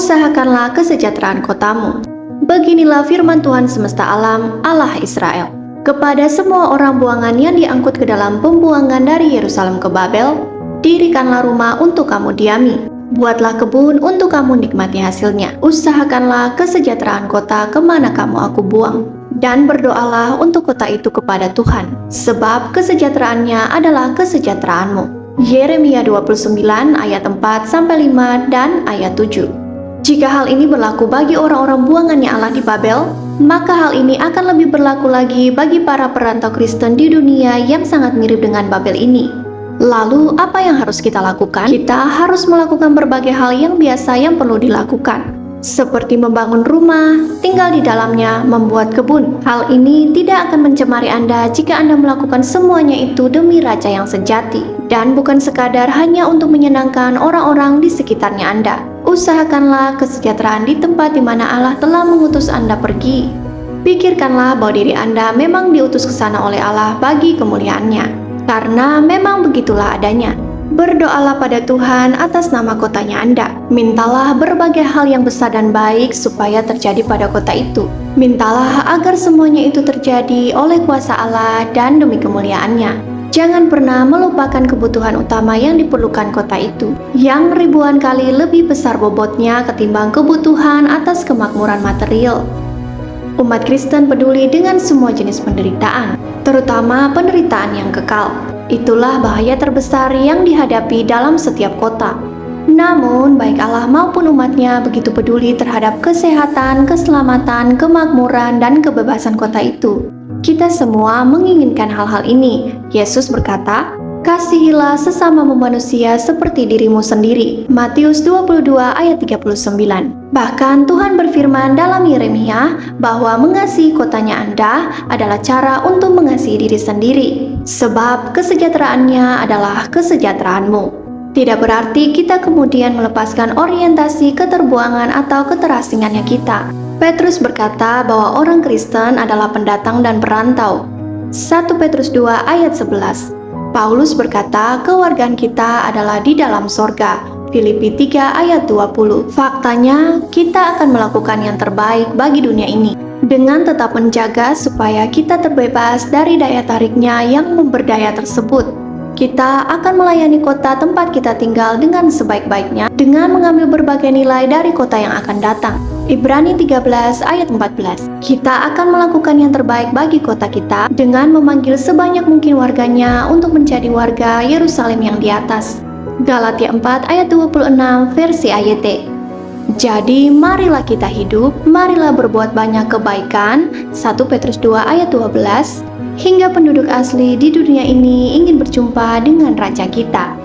usahakanlah kesejahteraan kotamu. Beginilah firman Tuhan semesta alam, Allah Israel. Kepada semua orang buangan yang diangkut ke dalam pembuangan dari Yerusalem ke Babel, dirikanlah rumah untuk kamu diami. Buatlah kebun untuk kamu nikmati hasilnya. Usahakanlah kesejahteraan kota kemana kamu aku buang. Dan berdoalah untuk kota itu kepada Tuhan, sebab kesejahteraannya adalah kesejahteraanmu. Yeremia 29 ayat 4-5 dan ayat 7. Jika hal ini berlaku bagi orang-orang buangannya Allah di Babel, maka hal ini akan lebih berlaku lagi bagi para perantau Kristen di dunia yang sangat mirip dengan Babel ini. Lalu apa yang harus kita lakukan? Kita harus melakukan berbagai hal yang biasa yang perlu dilakukan, seperti membangun rumah, tinggal di dalamnya, membuat kebun. Hal ini tidak akan mencemari Anda jika Anda melakukan semuanya itu demi Raja yang sejati, dan bukan sekadar hanya untuk menyenangkan orang-orang di sekitarnya Anda. Usahakanlah kesejahteraan di tempat di mana Allah telah mengutus Anda pergi. Pikirkanlah bahwa diri Anda memang diutus ke sana oleh Allah bagi kemuliaannya, karena memang begitulah adanya. Berdoalah pada Tuhan atas nama kotanya Anda. Mintalah berbagai hal yang besar dan baik supaya terjadi pada kota itu. Mintalah agar semuanya itu terjadi oleh kuasa Allah dan demi kemuliaannya. Jangan pernah melupakan kebutuhan utama yang diperlukan kota itu, yang ribuan kali lebih besar bobotnya ketimbang kebutuhan atas kemakmuran material. Umat Kristen peduli dengan semua jenis penderitaan, terutama penderitaan yang kekal. Itulah bahaya terbesar yang dihadapi dalam setiap kota. Namun, baik Allah maupun umatnya begitu peduli terhadap kesehatan, keselamatan, kemakmuran, dan kebebasan kota itu. Kita semua menginginkan hal-hal ini. Yesus berkata, "Kasihilah sesamamu manusia seperti dirimu sendiri." Matius 22 ayat 39. Bahkan Tuhan berfirman dalam Yeremia bahwa mengasihi kotanya Anda adalah cara untuk mengasihi diri sendiri, sebab kesejahteraannya adalah kesejahteraanmu. Tidak berarti kita kemudian melepaskan orientasi keterbuangan atau keterasingannya kita. Petrus berkata bahwa orang Kristen adalah pendatang dan perantau. 1 Petrus 2 ayat 11. Paulus berkata kewargaan kita adalah di dalam sorga. Filipi 3 ayat 20. Faktanya, kita akan melakukan yang terbaik bagi dunia ini, dengan tetap menjaga supaya kita terbebas dari daya tariknya yang memberdaya tersebut. Kita akan melayani kota tempat kita tinggal dengan sebaik-baiknya, dengan mengambil berbagai nilai dari kota yang akan datang. Ibrani 13 ayat 14. Kita akan melakukan yang terbaik bagi kota kita dengan memanggil sebanyak mungkin warganya untuk menjadi warga Yerusalem yang di atas. Galatia 4 ayat 26 versi AYT. Jadi marilah kita hidup, marilah berbuat banyak kebaikan. 1 Petrus 2 ayat 12. Hingga penduduk asli di dunia ini ingin berjumpa dengan Raja kita.